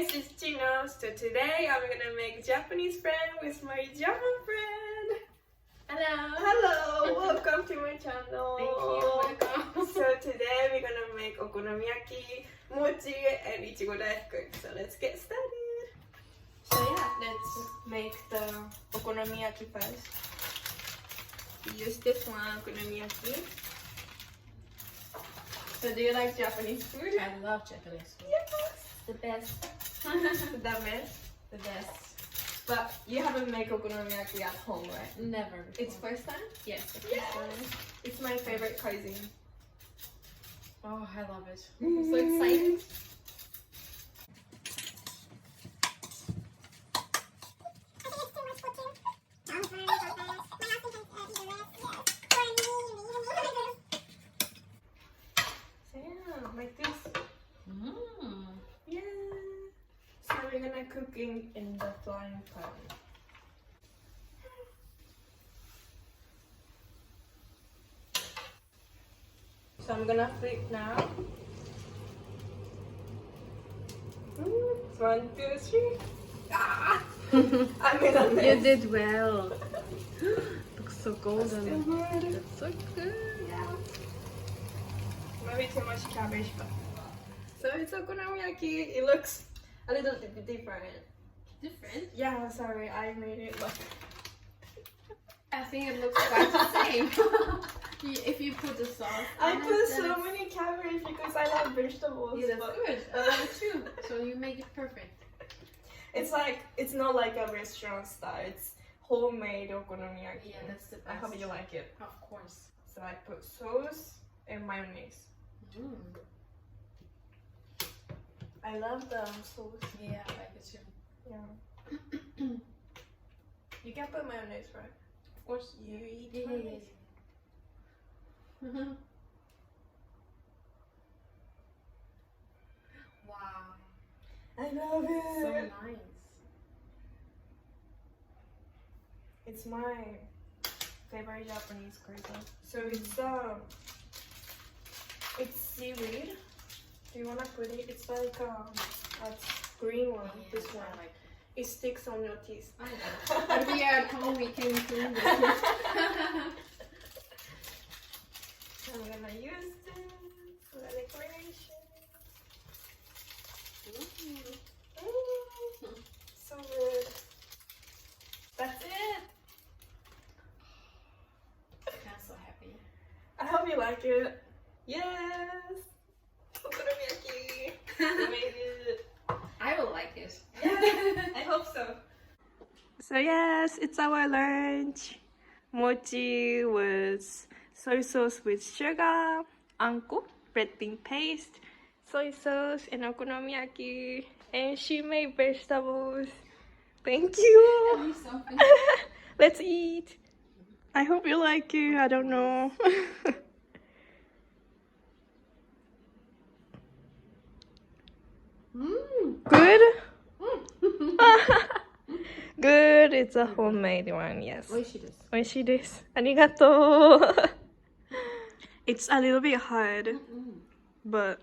guys, it's Chino. So today I'm gonna make Japanese friend with my German friend. Hello. Hello, welcome to my channel. Thank you. Welcome. So today we're gonna make Okonomiyaki, Mochi, and Ichigo Daifuku. So let's get started. So yeah, let's make the Okonomiyaki first. We use this one, Okonomiyaki. So do you like Japanese food? I love Japanese food. Yes. The best. The best. The best. But you haven't made Okonomiyaki at home, right? Never before. It's first time? Yes, the first Yes. time. It's my favorite cuisine. Oh, I love it. I'm so excited. So yeah, like this. Mm. Yeah. So we're gonna cook in the frying pan. So I'm gonna flip now. 1, 2, 3. Ah! I made a mess. You did well. Looks so Still golden. good. That's so good. Yeah. Maybe too much cabbage, but so it's okonomiyaki. It looks a little bit different. Different. Yeah, sorry, I made it look. I think it looks quite the same. If you put the sauce. I on it, put then so it's- many cabbage because I love vegetables. Yeah, that's but good. I love it too. So you make it perfect. it's like it's not like a restaurant style. It's homemade okonomiyaki. Yeah, that's the best. I hope you like it. Of course. So I put sauce and mayonnaise. Mm. I love the sauce. Yeah, I like it too. Yeah. You can put mayonnaise, right? Of course. You eat Yeah, yeah, mayonnaise. yeah. Wow. I love it. So nice. It's my favorite Japanese cuisine. So it's seaweed. Do you wanna put it? It's like a green one. This one. I like It sticks on your teeth. it. I know. When we are at home, we can clean it. I'm gonna use this for the decoration. So good. That's it. I'm so happy. I hope you like it. Yes. Okonomiyaki. We made it. I will like it. Yeah, I hope so. So yes, it's our lunch. Mochi with soy sauce with sugar, anko, red bean paste, soy sauce, and okonomiyaki. And she made vegetables. Thank you. Let's eat. I hope you like it. I don't know. Good? Good. It's a homemade one, yes. 美味しいです。美味しいです。ありがとう。It's a little bit hard, but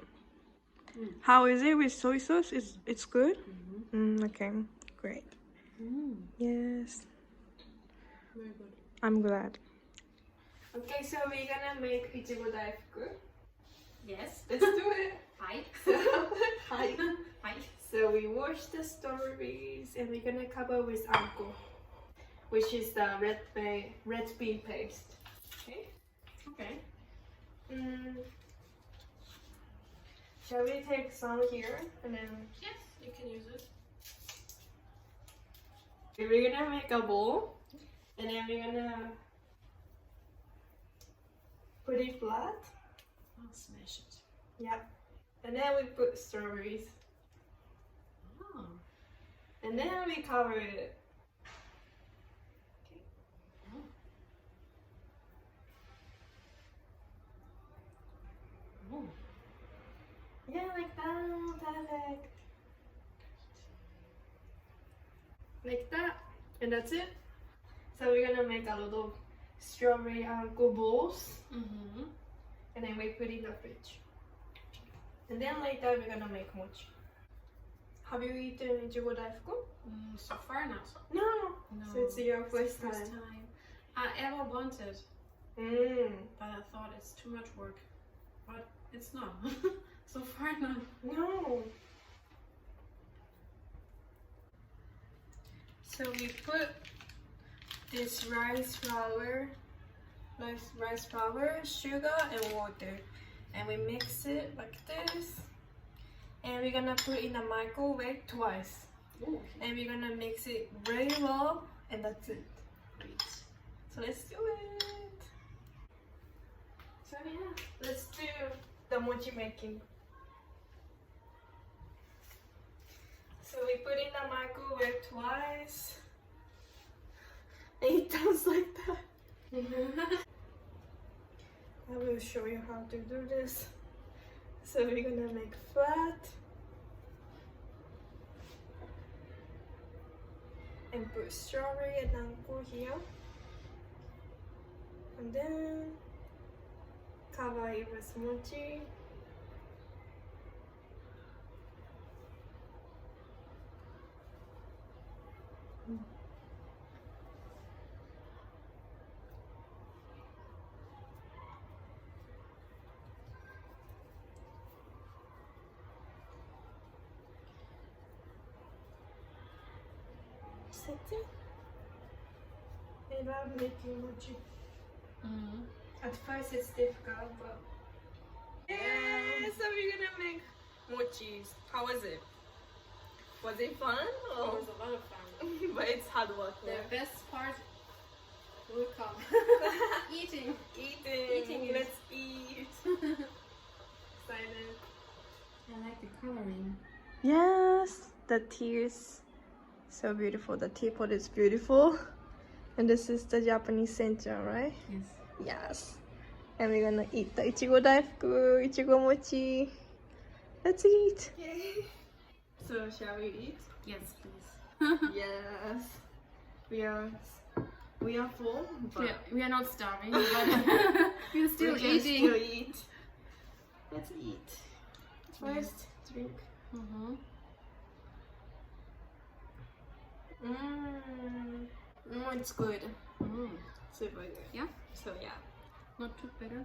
how is it with soy sauce? It's good? Okay, great. Yes, Very good. I'm glad. Okay, so we're gonna make ichigo daifuku. Yes. Let's do it. Hi. Hi. Hi. So we wash the strawberries and we're gonna cover with anko, which is the red bean paste. Okay. Okay. Shall we take some here and then Yes, you can use it. we're gonna make a bowl and then we're gonna put it flat. I'll smash it. Yep. And then we put strawberries Oh. and then we cover it. Oh. Yeah, like that. Perfect. Like that. And that's it. So we're gonna make a lot of strawberry anko balls. And then we put it in the fridge. And then later we're gonna make mochi. Have you eaten Ichigo Daifuku? So far not. No. No. So it's your first First time. time. I ever wanted, Mm. but I thought it's too much work. But it's not. So far not. No. So we put this rice flour, sugar and water, and we mix it like this. And we're gonna put in the microwave twice. Ooh. And we're gonna mix it very well, and that's it. Great. So let's do it. So yeah, let's do the mochi making. So we put in the microwave twice. And it turns like that. I will show you how to do this. So we're gonna make flat. And put strawberry and anko here. And then cover it with mochi. That's it. I love making mochi. At first it's difficult, but yeah. So we're gonna make mochis. How was it? Was it fun? It Or? was a lot of fun. But it's hard work. The best part will come. Eating. Eating. Let's eat. Excited. I like the coloring. Yes, the tears. So beautiful. The teapot is beautiful. And this is the Japanese center, right? Yes. Yes. And we're gonna eat the Ichigo Daifuku, Ichigo Mochi. Let's eat. Yay. So shall we eat? Yes, please. Yes. We are full, but We are not starving, but we're still we can eating. still eat. Let's eat. First, drink. It's good. Super good. Yeah? So yeah, Not too bitter.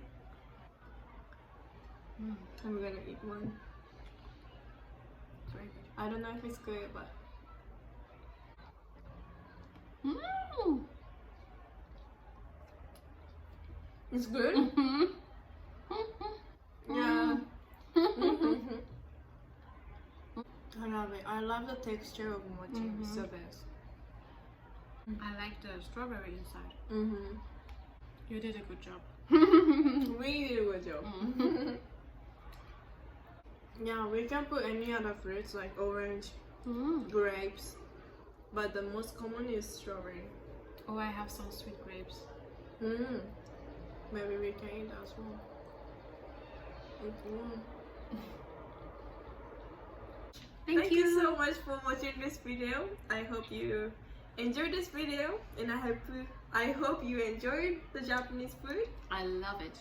I'm gonna eat one. Very good. I don't know if it's good, but it's good. Yeah. I love it. I love the texture of mochi. It's the best. I like the strawberry inside. You did a good job. We did a good job. Yeah, we can put any other fruits like orange, grapes, but the most common is strawberry. Oh, I have some sweet grapes. Maybe we can eat as well. Thank you so much for watching this video. I hope you enjoyed this video, and I hope you enjoyed the Japanese food. I love it.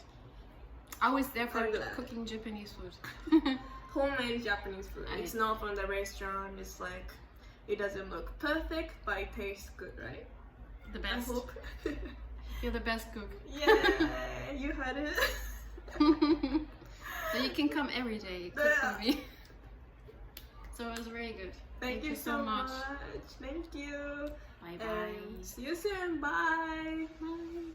I was there for I'm glad. cooking Japanese food. Homemade Japanese food. It's not from the restaurant. It's like, it doesn't look perfect, but it tastes good, right? The I best. hope. You're the best cook. Yeah, you heard it. So you can come every day, cook for me. So it was very good. Thank you so much. Thank you. Bye bye. And see you soon. Bye. Bye.